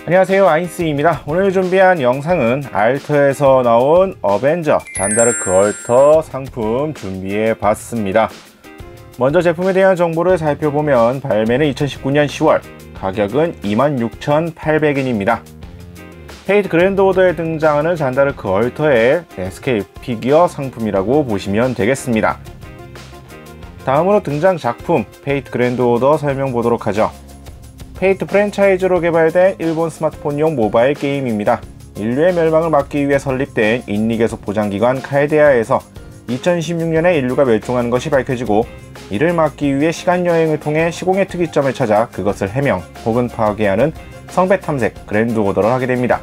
안녕하세요, 아인스입니다. 오늘 준비한 영상은 알터에서 나온 어벤져 잔다르크 얼터 상품 준비해 봤습니다. 먼저 제품에 대한 정보를 살펴보면 발매는 2019년 10월, 가격은 26,800엔입니다. 페이트 그랜드 오더에 등장하는 잔다르크 얼터의 스케일 피규어 상품이라고 보시면 되겠습니다. 다음으로 등장 작품 페이트 그랜드 오더 설명 보도록 하죠. 페이트 프랜차이즈로 개발된 일본 스마트폰용 모바일 게임입니다. 인류의 멸망을 막기 위해 설립된 인리계속 보장기관 칼데아에서 2016년에 인류가 멸종하는 것이 밝혀지고, 이를 막기 위해 시간여행을 통해 시공의 특이점을 찾아 그것을 해명 혹은 파괴하는 성배 탐색 그랜드 오더를 하게 됩니다.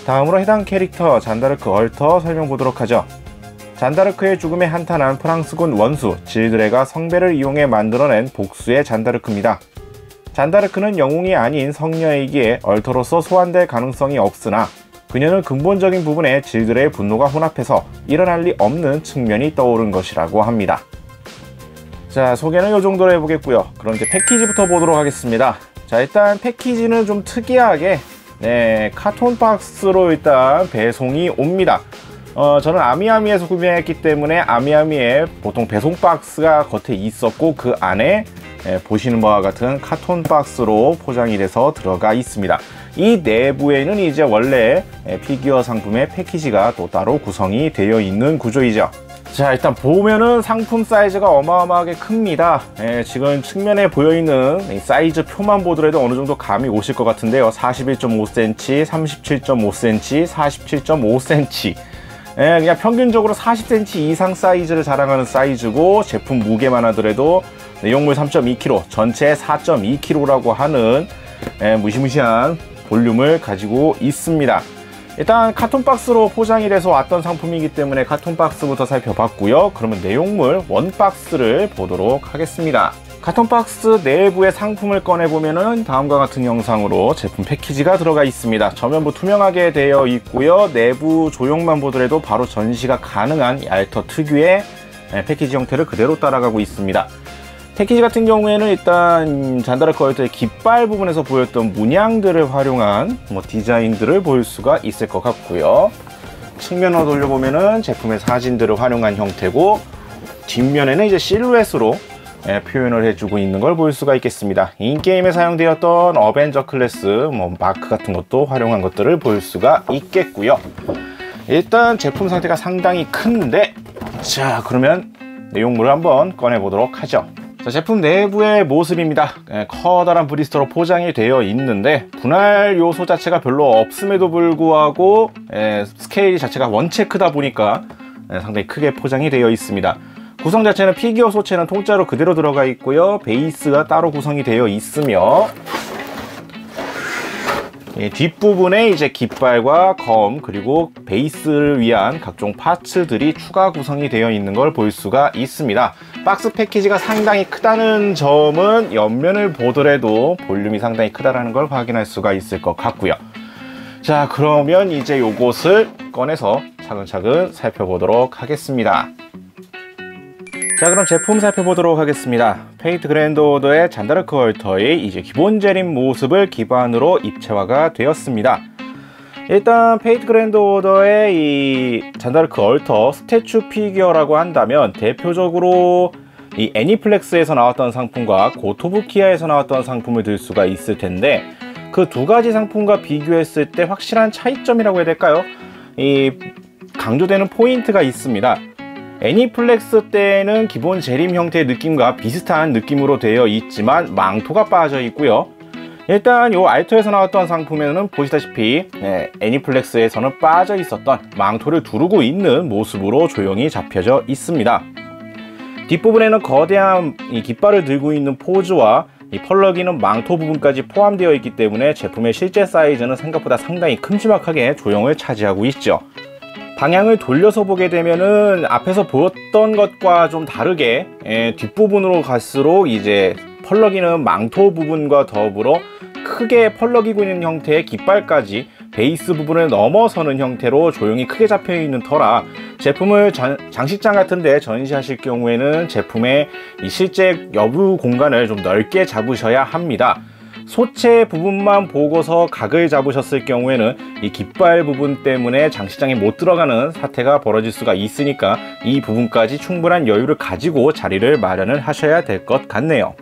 다음으로 해당 캐릭터 잔다르크 얼터 설명 보도록 하죠. 잔다르크의 죽음에 한탄한 프랑스군 원수 질드레가 성배를 이용해 만들어낸 복수의 잔다르크입니다. 잔다르크는 영웅이 아닌 성녀이기에 얼터로서 소환될 가능성이 없으나, 그녀는 근본적인 부분에 질드레의 분노가 혼합해서 일어날 리 없는 측면이 떠오른 것이라고 합니다. 자, 소개는 이 정도로 해보겠고요. 그럼 이제 패키지부터 보도록 하겠습니다. 자, 일단 패키지는 좀 특이하게 카톤 박스로 일단 배송이 옵니다. 저는 아미아미에서 구매했기 때문에 아미아미에 보통 배송 박스가 겉에 있었고, 그 안에 보시는 바와 같은 카톤 박스로 포장이 돼서 들어가 있습니다. 이 내부에는 이제 원래 피규어 상품의 패키지가 또 따로 구성이 되어 있는 구조이죠. 자, 일단 보면은 상품 사이즈가 어마어마하게 큽니다. 지금 측면에 보여있는 사이즈 표만 보더라도 어느 정도 감이 오실 것 같은데요. 41.5cm, 37.5cm, 47.5cm. 그냥 평균적으로 40cm 이상 사이즈를 자랑하는 사이즈고, 제품 무게만 하더라도 내용물 3.2kg, 전체 4.2kg라고 하는 무시무시한 볼륨을 가지고 있습니다. 일단 카톤 박스로 포장이 돼서 왔던 상품이기 때문에 카톤 박스부터 살펴봤고요. 그러면 내용물 원 박스를 보도록 하겠습니다. 카톤 박스 내부의 상품을 꺼내보면은 다음과 같은 형상으로 제품 패키지가 들어가 있습니다. 전면부 투명하게 되어 있고요. 내부 조형만 보더라도 바로 전시가 가능한 알터 특유의 패키지 형태를 그대로 따라가고 있습니다. 패키지 같은 경우에는 일단 잔다르크 얼터의 깃발 부분에서 보였던 문양들을 활용한 디자인들을 볼 수가 있을 것 같고요. 측면으로 돌려보면은 제품의 사진들을 활용한 형태고, 뒷면에는 이제 실루엣으로 표현을 해주고 있는 걸 볼 수가 있겠습니다. 인게임에 사용되었던 어벤져 클래스 마크 같은 것도 활용한 것들을 볼 수가 있겠고요. 일단 제품 상태가 상당히 큰데, 자, 그러면 내용물을 한번 꺼내 보도록 하죠. 자, 제품 내부의 모습입니다. 커다란 브리스터로 포장이 되어 있는데, 분할 요소 자체가 별로 없음에도 불구하고 스케일 자체가 원체 크다 보니까 상당히 크게 포장이 되어 있습니다. 구성 자체는 피규어 소체는 통짜로 그대로 들어가 있고요. 베이스가 따로 구성이 되어 있으며, 뒷부분에 이제 깃발과 검 그리고 베이스를 위한 각종 파츠들이 추가 구성이 되어 있는 걸 볼 수가 있습니다. 박스 패키지가 상당히 크다는 점은 옆면을 보더라도 볼륨이 상당히 크다라는 걸 확인할 수가 있을 것 같고요. 자, 그러면 이제 요것을 꺼내서 차근차근 살펴보도록 하겠습니다. 자, 그럼 제품 살펴보도록 하겠습니다. 페이트 그랜드 오더의 잔다르크 얼터의 이제 기본 재림 모습을 기반으로 입체화가 되었습니다. 일단 페이트 그랜드 오더의 이 잔다르크 얼터 스태츄 피규어라고 한다면 대표적으로 이 애니플렉스에서 나왔던 상품과 고토부키아에서 나왔던 상품을 들 수가 있을 텐데, 그 두 가지 상품과 비교했을 때 확실한 차이점이라고 해야 될까요? 이 강조되는 포인트가 있습니다. 애니플렉스 때는 기본 재림 형태의 느낌과 비슷한 느낌으로 되어 있지만 망토가 빠져 있고요. 일단 요 알터에서 나왔던 상품에는 보시다시피 애니플렉스에서는 빠져 있었던 망토를 두르고 있는 모습으로 조형이 잡혀져 있습니다. 뒷부분에는 거대한 이 깃발을 들고 있는 포즈와 이 펄럭이는 망토 부분까지 포함되어 있기 때문에 제품의 실제 사이즈는 생각보다 상당히 큼지막하게 조형을 차지하고 있죠. 방향을 돌려서 보게 되면은 앞에서 보였던 것과 좀 다르게 뒷부분으로 갈수록 이제 펄럭이는 망토 부분과 더불어 크게 펄럭이고 있는 형태의 깃발까지 베이스 부분을 넘어서는 형태로 조형이 크게 잡혀 있는 터라, 제품을 장식장 같은 데 전시하실 경우에는 제품의 이 실제 여부 공간을 좀 넓게 잡으셔야 합니다. 소체 부분만 보고서 각을 잡으셨을 경우에는 이 깃발 부분 때문에 장식장에 못 들어가는 사태가 벌어질 수가 있으니까 이 부분까지 충분한 여유를 가지고 자리를 마련을 하셔야 될 것 같네요.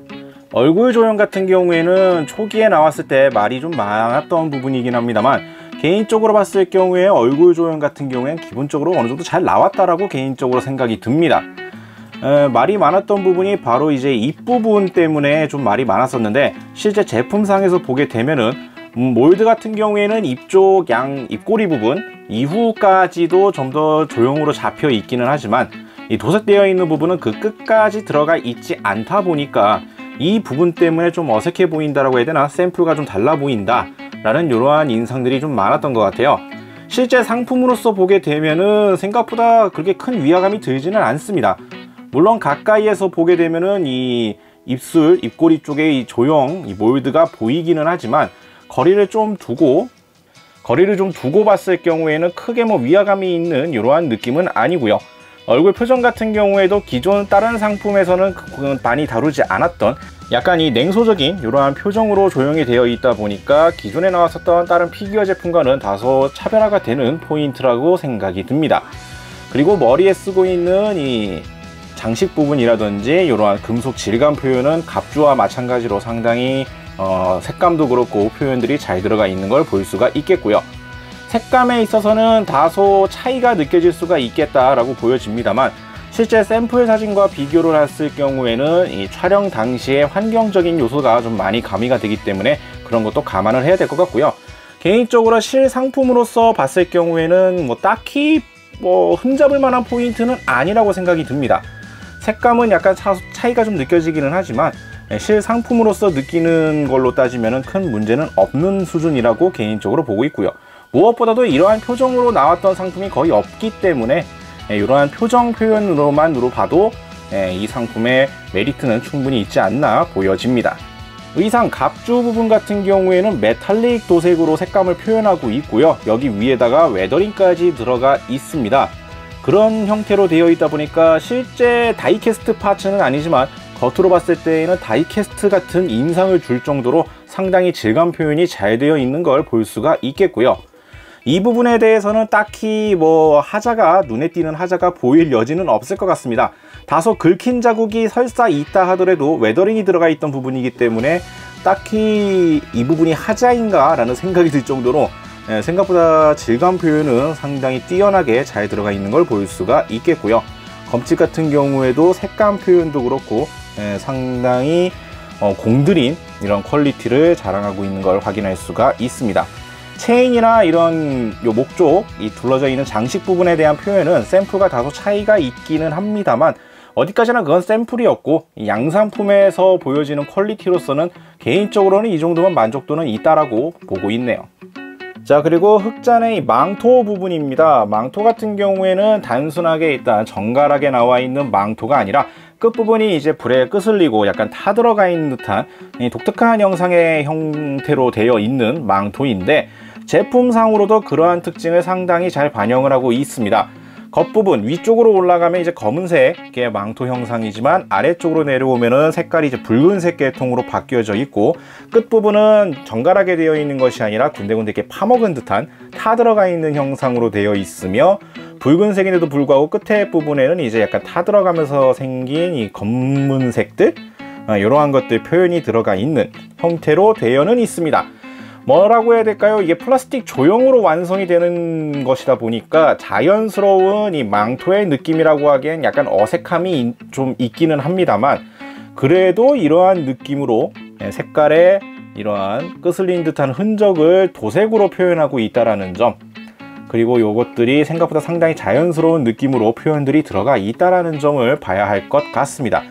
얼굴 조형 같은 경우에는 초기에 나왔을 때 말이 좀 많았던 부분이긴 합니다만, 개인적으로 봤을 경우에 얼굴 조형 같은 경우에는 기본적으로 어느 정도 잘 나왔다라고 개인적으로 생각이 듭니다. 말이 많았던 부분이 바로 이제 입 부분 때문에 좀 말이 많았었는데, 실제 제품상에서 보게 되면은 몰드 같은 경우에는 입쪽 양 입꼬리 부분 이후까지도 좀 더 조형으로 잡혀 있기는 하지만, 이 도색되어 있는 부분은 그 끝까지 들어가 있지 않다 보니까 이 부분 때문에 좀 어색해 보인다라고 해야 되나, 샘플과 좀 달라 보인다 라는 이러한 인상들이 좀 많았던 것 같아요. 실제 상품으로서 보게 되면은 생각보다 그렇게 큰 위화감이 들지는 않습니다. 물론 가까이에서 보게 되면은 이 입술, 입꼬리 쪽에 이 조형, 이 몰드가 보이기는 하지만 거리를 좀 두고 봤을 경우에는 크게 뭐 위화감이 있는 이러한 느낌은 아니고요. 얼굴 표정 같은 경우에도 기존 다른 상품에서는 많이 다루지 않았던 약간 이 냉소적인 이러한 표정으로 조형이 되어 있다 보니까 기존에 나왔었던 다른 피규어 제품과는 다소 차별화가 되는 포인트라고 생각이 듭니다. 그리고 머리에 쓰고 있는 이 장식 부분이라든지 이러한 금속 질감 표현은 갑주와 마찬가지로 상당히 색감도 그렇고 표현들이 잘 들어가 있는 걸 볼 수가 있겠고요. 색감에 있어서는 다소 차이가 느껴질 수가 있겠다라고 보여집니다만, 실제 샘플 사진과 비교를 했을 경우에는 이 촬영 당시에 환경적인 요소가 좀 많이 가미가 되기 때문에 그런 것도 감안을 해야 될 것 같고요. 개인적으로 실상품으로서 봤을 경우에는 뭐 딱히 뭐 흠잡을 만한 포인트는 아니라고 생각이 듭니다. 색감은 약간 차이가 좀 느껴지기는 하지만 실상품으로서 느끼는 걸로 따지면 큰 문제는 없는 수준이라고 개인적으로 보고 있고요. 무엇보다도 이러한 표정으로 나왔던 상품이 거의 없기 때문에 이러한 표정 표현으로만으로 봐도 이 상품의 메리트는 충분히 있지 않나 보여집니다. 의상 갑주 부분 같은 경우에는 메탈릭 도색으로 색감을 표현하고 있고요. 여기 위에다가 웨더링까지 들어가 있습니다. 그런 형태로 되어 있다 보니까 실제 다이캐스트 파츠는 아니지만 겉으로 봤을 때에는 다이캐스트 같은 인상을 줄 정도로 상당히 질감 표현이 잘 되어 있는 걸 볼 수가 있겠고요. 이 부분에 대해서는 딱히 뭐 눈에 띄는 하자가 보일 여지는 없을 것 같습니다. 다소 긁힌 자국이 설사 있다 하더라도 웨더링이 들어가 있던 부분이기 때문에 딱히 이 부분이 하자인가 라는 생각이 들 정도로 생각보다 질감 표현은 상당히 뛰어나게 잘 들어가 있는 걸 볼 수가 있겠고요. 검집 같은 경우에도 색감 표현도 그렇고 상당히 공들인 이런 퀄리티를 자랑하고 있는 걸 확인할 수가 있습니다. 체인이나 이런 목쪽 이 둘러져 있는 장식 부분에 대한 표현은 샘플과 다소 차이가 있기는 합니다만, 어디까지나 그건 샘플이었고 양산품에서 보여지는 퀄리티로서는 개인적으로는 이 정도면 만족도는 있다라고 보고 있네요. 자, 그리고 흑잔의 망토 부분입니다. 망토 같은 경우에는 단순하게 일단 정갈하게 나와 있는 망토가 아니라 끝부분이 이제 불에 끄슬리고 약간 타들어가 있는 듯한 독특한 형상의 형태로 되어 있는 망토인데, 제품상으로도 그러한 특징을 상당히 잘 반영을 하고 있습니다. 겉부분 위쪽으로 올라가면 이제 검은색의 망토 형상이지만 아래쪽으로 내려오면은 색깔이 이제 붉은색 계통으로 바뀌어져 있고, 끝부분은 정갈하게 되어 있는 것이 아니라 군데군데 이렇게 파먹은 듯한 타들어가 있는 형상으로 되어 있으며, 붉은색인데도 불구하고 끝에 부분에는 이제 약간 타들어가면서 생긴 이 검은색들, 이러한 것들 표현이 들어가 있는 형태로 되어는 있습니다. 뭐라고 해야 될까요? 이게 플라스틱 조형으로 완성이 되는 것이다 보니까 자연스러운 이 망토의 느낌이라고 하기엔 약간 어색함이 좀 있기는 합니다만, 그래도 이러한 느낌으로 색깔에 이러한 끄슬린 듯한 흔적을 도색으로 표현하고 있다라는 점, 그리고 요것들이 생각보다 상당히 자연스러운 느낌으로 표현들이 들어가 있다라는 점을 봐야 할 것 같습니다.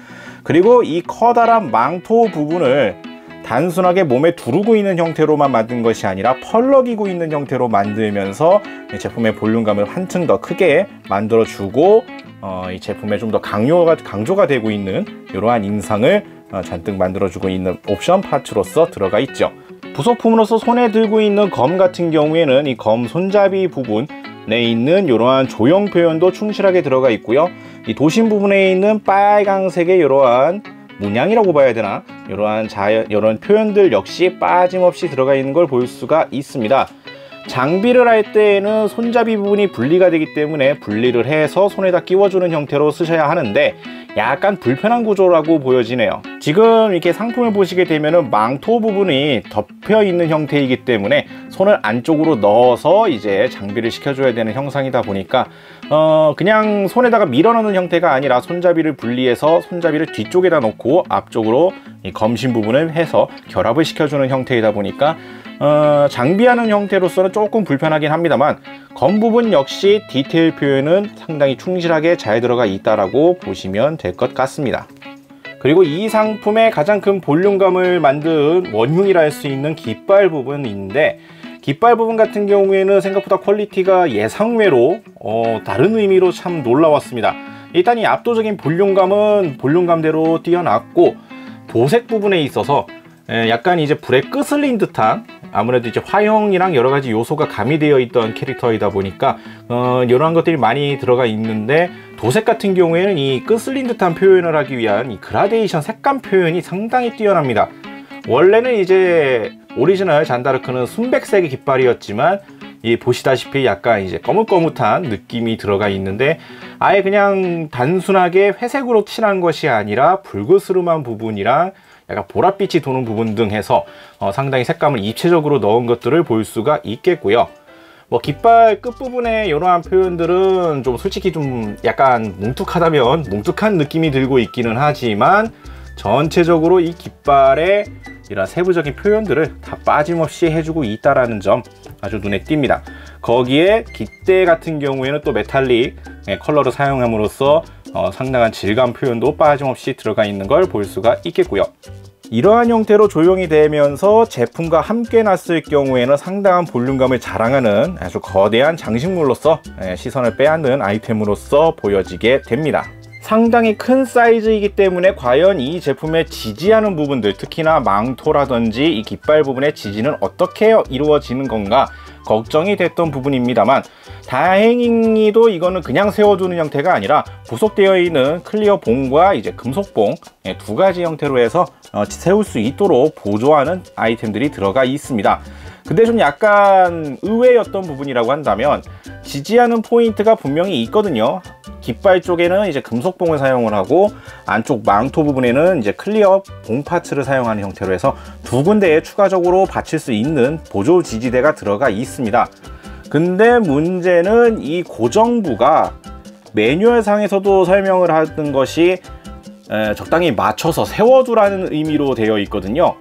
그리고 이 커다란 망토 부분을 단순하게 몸에 두르고 있는 형태로만 만든 것이 아니라 펄럭이고 있는 형태로 만들면서 제품의 볼륨감을 한층 더 크게 만들어주고 이 제품에 좀 더 강조가 되고 있는 이러한 인상을 잔뜩 만들어주고 있는 옵션 파츠로서 들어가 있죠. 부속품으로서 손에 들고 있는 검 같은 경우에는 이 검 손잡이 부분에 있는 이러한 조형 표현도 충실하게 들어가 있고요. 이 도심 부분에 있는 빨강색의 이러한 문양이라고 봐야 되나, 이런 표현들 역시 빠짐없이 들어가 있는 걸 볼 수가 있습니다. 장비를 할 때에는 손잡이 부분이 분리가 되기 때문에 분리를 해서 손에다 끼워주는 형태로 쓰셔야 하는데 약간 불편한 구조라고 보여지네요. 지금 이렇게 상품을 보시게 되면은 망토 부분이 덮여 있는 형태이기 때문에 손을 안쪽으로 넣어서 이제 장비를 시켜줘야 되는 형상이다 보니까 그냥 손에다가 밀어넣는 형태가 아니라 손잡이를 분리해서 손잡이를 뒤쪽에다 놓고 앞쪽으로 이 검신 부분을 해서 결합을 시켜주는 형태이다 보니까 장비하는 형태로서는 조금 불편하긴 합니다만 검 부분 역시 디테일 표현은 상당히 충실하게 잘 들어가 있다라고 보시면 될 것 같습니다. 그리고 이 상품의 가장 큰 볼륨감을 만든 원흉이라 할 수 있는 깃발 부분인데, 깃발 부분 같은 경우에는 생각보다 퀄리티가 예상외로 다른 의미로 참 놀라웠습니다. 일단 이 압도적인 볼륨감은 볼륨감대로 뛰어났고, 도색 부분에 있어서 약간 이제 불에 끄슬린 듯한, 아무래도 이제 화형이랑 여러 가지 요소가 가미되어 있던 캐릭터이다 보니까 이러한 것들이 많이 들어가 있는데, 도색 같은 경우에는 이 끄슬린 듯한 표현을 하기 위한 이 그라데이션 색감 표현이 상당히 뛰어납니다. 원래는 이제 오리지널 잔다르크는 순백색의 깃발이었지만 보시다시피 약간 이제 거뭇거뭇한 느낌이 들어가 있는데, 아예 그냥 단순하게 회색으로 칠한 것이 아니라 붉으스름한 부분이랑 약간 보랏빛이 도는 부분 등 해서 상당히 색감을 입체적으로 넣은 것들을 볼 수가 있겠고요. 뭐 깃발 끝부분에 이러한 표현들은 좀 솔직히 좀 약간 뭉툭하다면 뭉툭한 느낌이 들고 있기는 하지만, 전체적으로 이 깃발에 이런 세부적인 표현들을 다 빠짐없이 해주고 있다라는 점 아주 눈에 띕니다. 거기에 깃대 같은 경우에는 또 메탈릭 컬러를 사용함으로써 상당한 질감 표현도 빠짐없이 들어가 있는 걸 볼 수가 있겠고요. 이러한 형태로 조형이 되면서 제품과 함께 놨을 경우에는 상당한 볼륨감을 자랑하는 아주 거대한 장식물로서 시선을 빼앗는 아이템으로서 보여지게 됩니다. 상당히 큰 사이즈이기 때문에 과연 이 제품의 지지하는 부분들, 특히나 망토라든지 이 깃발 부분의 지지는 어떻게 이루어지는 건가 걱정이 됐던 부분입니다만, 다행히도 이거는 그냥 세워두는 형태가 아니라 부속되어 있는 클리어 봉과 이제 금속 봉 두 가지 형태로 해서 세울 수 있도록 보조하는 아이템들이 들어가 있습니다. 근데 좀 약간 의외였던 부분이라고 한다면, 지지하는 포인트가 분명히 있거든요. 깃발 쪽에는 이제 금속봉을 사용을 하고, 안쪽 망토 부분에는 이제 클리어 봉 파츠를 사용하는 형태로 해서 두 군데에 추가적으로 받칠 수 있는 보조 지지대가 들어가 있습니다. 근데 문제는 이 고정부가 매뉴얼상에서도 설명을 하던 것이 적당히 맞춰서 세워두라는 의미로 되어 있거든요.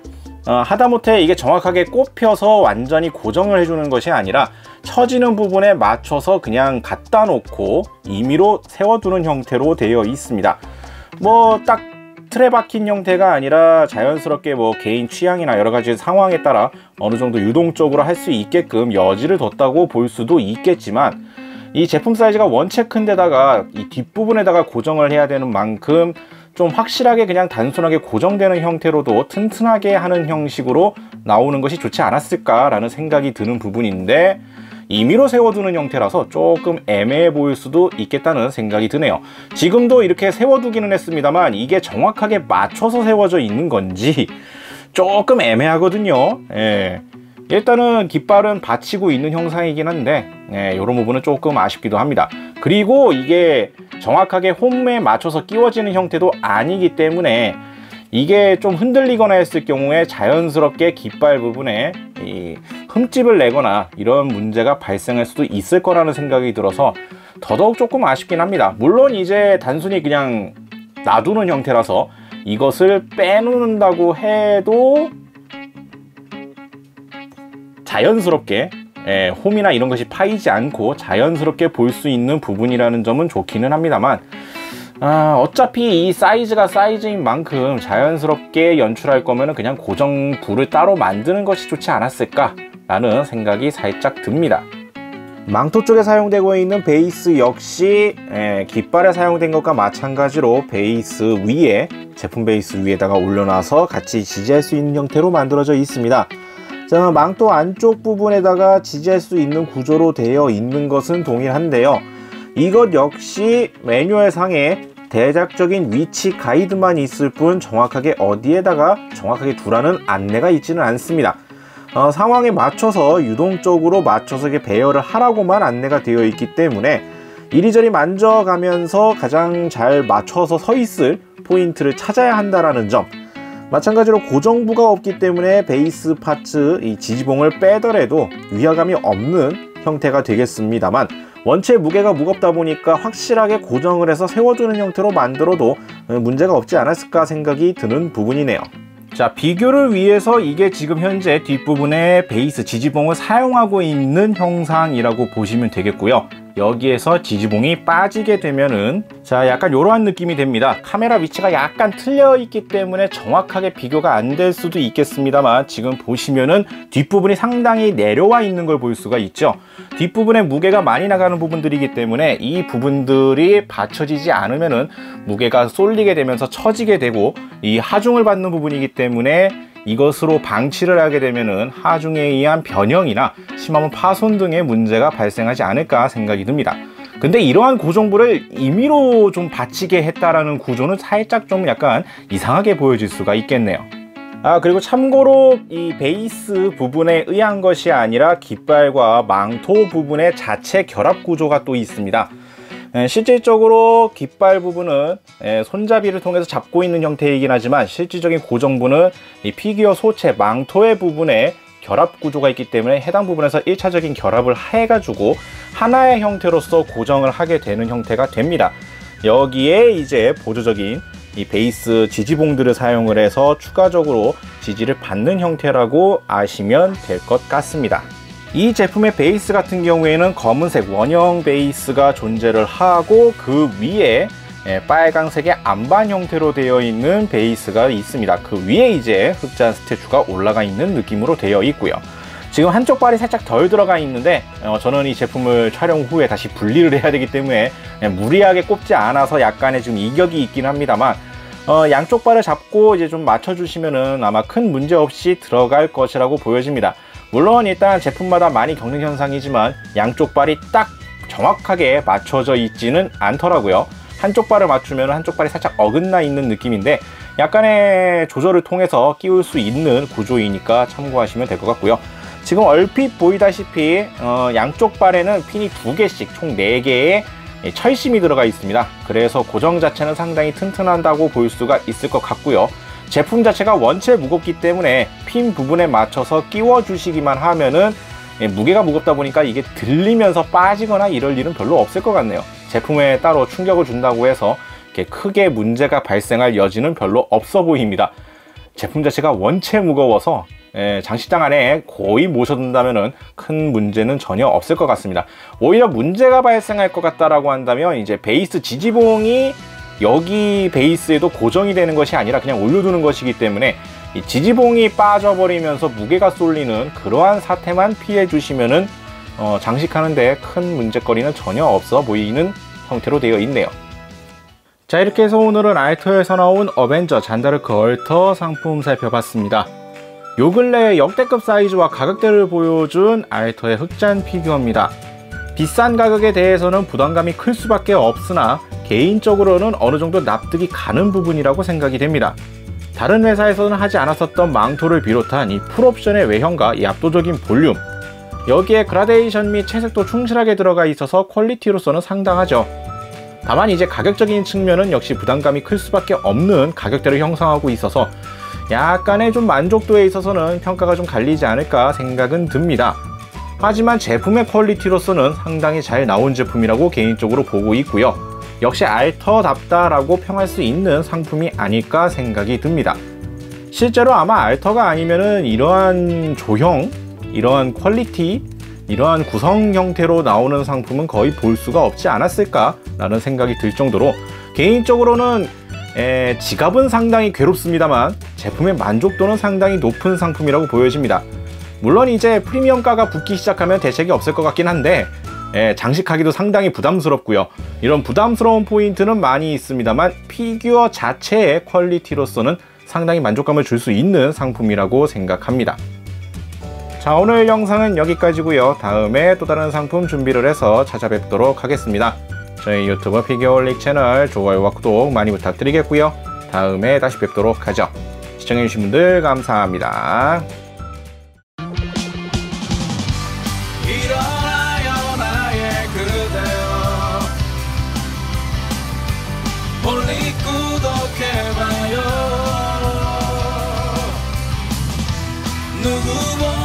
하다못해 이게 정확하게 꼽혀서 완전히 고정을 해주는 것이 아니라 처지는 부분에 맞춰서 그냥 갖다 놓고 임의로 세워두는 형태로 되어 있습니다. 뭐 딱 틀에 박힌 형태가 아니라 자연스럽게 뭐 개인 취향이나 여러 가지 상황에 따라 어느 정도 유동적으로 할 수 있게끔 여지를 뒀다고 볼 수도 있겠지만, 이 제품 사이즈가 원체 큰데다가 이 뒷부분에다가 고정을 해야 되는 만큼 좀 확실하게 그냥 단순하게 고정되는 형태로도 튼튼하게 하는 형식으로 나오는 것이 좋지 않았을까라는 생각이 드는 부분인데, 임의로 세워두는 형태라서 조금 애매해 보일 수도 있겠다는 생각이 드네요. 지금도 이렇게 세워두기는 했습니다만 이게 정확하게 맞춰서 세워져 있는 건지 조금 애매하거든요. 일단은 깃발은 받치고 있는 형상이긴 한데 이런 부분은 조금 아쉽기도 합니다. 그리고 이게 정확하게 홈에 맞춰서 끼워지는 형태도 아니기 때문에 이게 좀 흔들리거나 했을 경우에 자연스럽게 깃발 부분에 이 흠집을 내거나 이런 문제가 발생할 수도 있을 거라는 생각이 들어서 더더욱 조금 아쉽긴 합니다. 물론 이제 단순히 그냥 놔두는 형태라서 이것을 빼놓는다고 해도 자연스럽게 홈이나 이런 것이 파이지 않고 자연스럽게 볼 수 있는 부분이라는 점은 좋기는 합니다만, 어차피 이 사이즈가 사이즈인 만큼 자연스럽게 연출할 거면 그냥 고정부를 따로 만드는 것이 좋지 않았을까 라는 생각이 살짝 듭니다. 망토 쪽에 사용되고 있는 베이스 역시 깃발에 사용된 것과 마찬가지로 베이스 위에, 제품 베이스 위에다가 올려놔서 같이 지지할 수 있는 형태로 만들어져 있습니다. 자, 망토 안쪽 부분에다가 지지할 수 있는 구조로 되어 있는 것은 동일한데요. 이것 역시 매뉴얼 상에 대략적인 위치 가이드만 있을 뿐 정확하게 어디에다가 정확하게 두라는 안내가 있지는 않습니다. 상황에 맞춰서 유동적으로 맞춰서 배열을 하라고만 안내가 되어 있기 때문에 이리저리 만져가면서 가장 잘 맞춰서 서 있을 포인트를 찾아야 한다는 점, 마찬가지로 고정부가 없기 때문에 베이스 파츠 이 지지봉을 빼더라도 위화감이 없는 형태가 되겠습니다만, 원체 무게가 무겁다 보니까 확실하게 고정을 해서 세워주는 형태로 만들어도 문제가 없지 않았을까 생각이 드는 부분이네요. 자, 비교를 위해서 이게 지금 현재 뒷부분에 베이스 지지봉을 사용하고 있는 형상이라고 보시면 되겠고요. 여기에서 지지봉이 빠지게 되면은 자, 약간 이러한 느낌이 됩니다. 카메라 위치가 약간 틀려 있기 때문에 정확하게 비교가 안 될 수도 있겠습니다만, 지금 보시면은 뒷부분이 상당히 내려와 있는 걸 볼 수가 있죠. 뒷부분에 무게가 많이 나가는 부분들이기 때문에 이 부분들이 받쳐지지 않으면은 무게가 쏠리게 되면서 처지게 되고, 이 하중을 받는 부분이기 때문에 이것으로 방치를 하게 되면은 하중에 의한 변형이나 심하면 파손 등의 문제가 발생하지 않을까 생각이 듭니다. 근데 이러한 고정부를 임의로 좀 받치게 했다라는 구조는 살짝 좀 약간 이상하게 보여질 수가 있겠네요. 그리고 참고로 이 베이스 부분에 의한 것이 아니라 깃발과 망토 부분의 자체 결합 구조가 또 있습니다. 실질적으로 깃발 부분은 손잡이를 통해서 잡고 있는 형태이긴 하지만, 실질적인 고정부는 이 피규어 소체 망토의 부분에 결합 구조가 있기 때문에 해당 부분에서 1차적인 결합을 해가지고 하나의 형태로서 고정을 하게 되는 형태가 됩니다. 여기에 이제 보조적인 이 베이스 지지봉들을 사용을 해서 추가적으로 지지를 받는 형태라고 아시면 될 것 같습니다. 이 제품의 베이스 같은 경우에는 검은색 원형 베이스가 존재를 하고, 그 위에 빨강색의 안반 형태로 되어 있는 베이스가 있습니다. 그 위에 이제 흑자 스태츄가 올라가 있는 느낌으로 되어 있고요. 지금 한쪽 발이 살짝 덜 들어가 있는데 저는 이 제품을 촬영 후에 다시 분리를 해야 되기 때문에 무리하게 꼽지 않아서 약간의 지금 이격이 있긴 합니다만, 양쪽 발을 잡고 이제 좀 맞춰주시면은 아마 큰 문제 없이 들어갈 것이라고 보여집니다. 물론 일단 제품마다 많이 겪는 현상이지만 양쪽 발이 딱 정확하게 맞춰져 있지는 않더라고요. 한쪽 발을 맞추면 한쪽 발이 살짝 어긋나 있는 느낌인데, 약간의 조절을 통해서 끼울 수 있는 구조이니까 참고하시면 될 것 같고요. 지금 얼핏 보이다시피 양쪽 발에는 핀이 2개씩 총 4개의 철심이 들어가 있습니다. 그래서 고정 자체는 상당히 튼튼하다고 볼 수가 있을 것 같고요. 제품 자체가 원체 무겁기 때문에 핀 부분에 맞춰서 끼워 주시기만 하면은 무게가 무겁다 보니까 이게 들리면서 빠지거나 이럴 일은 별로 없을 것 같네요. 제품에 따로 충격을 준다고 해서 이렇게 크게 문제가 발생할 여지는 별로 없어 보입니다. 제품 자체가 원체 무거워서 장식장 안에 거의 모셔둔다면은 큰 문제는 전혀 없을 것 같습니다. 오히려 문제가 발생할 것 같다라고 한다면, 이제 베이스 지지봉이 여기 베이스에도 고정이 되는 것이 아니라 그냥 올려두는 것이기 때문에 이 지지봉이 빠져버리면서 무게가 쏠리는 그러한 사태만 피해 주시면은 장식하는데 큰 문제거리는 전혀 없어 보이는 형태로 되어 있네요. 자, 이렇게 해서 오늘은 알터에서 나온 어벤져 잔다르크 얼터 상품 살펴봤습니다. 요 근래 역대급 사이즈와 가격대를 보여준 알터의 흑잔 피규어입니다. 비싼 가격에 대해서는 부담감이 클 수밖에 없으나 개인적으로는 어느 정도 납득이 가는 부분이라고 생각이 됩니다. 다른 회사에서는 하지 않았었던 망토를 비롯한 이 풀옵션의 외형과 이 압도적인 볼륨, 여기에 그라데이션 및 채색도 충실하게 들어가 있어서 퀄리티로서는 상당하죠. 다만 이제 가격적인 측면은 역시 부담감이 클 수밖에 없는 가격대를 형성하고 있어서 약간의 좀 만족도에 있어서는 평가가 좀 갈리지 않을까 생각은 듭니다. 하지만 제품의 퀄리티로서는 상당히 잘 나온 제품이라고 개인적으로 보고 있고요. 역시 알터답다라고 평할 수 있는 상품이 아닐까 생각이 듭니다. 실제로 아마 알터가 아니면은 이러한 조형, 이러한 퀄리티, 이러한 구성 형태로 나오는 상품은 거의 볼 수가 없지 않았을까 라는 생각이 들 정도로, 개인적으로는 지갑은 상당히 괴롭습니다만 제품의 만족도는 상당히 높은 상품이라고 보여집니다. 물론 이제 프리미엄가가 붙기 시작하면 대책이 없을 것 같긴 한데 장식하기도 상당히 부담스럽고요. 이런 부담스러운 포인트는 많이 있습니다만 피규어 자체의 퀄리티로서는 상당히 만족감을 줄 수 있는 상품이라고 생각합니다. 자, 오늘 영상은 여기까지고요. 다음에 또 다른 상품 준비를 해서 찾아뵙도록 하겠습니다. 저희 유튜브 피겨올릭 채널 좋아요와 구독 많이 부탁드리겠고요. 다음에 다시 뵙도록 하죠. 시청해주신 분들 감사합니다. 일어나요 나의 그대여, 볼리 구독해봐요. 누구보다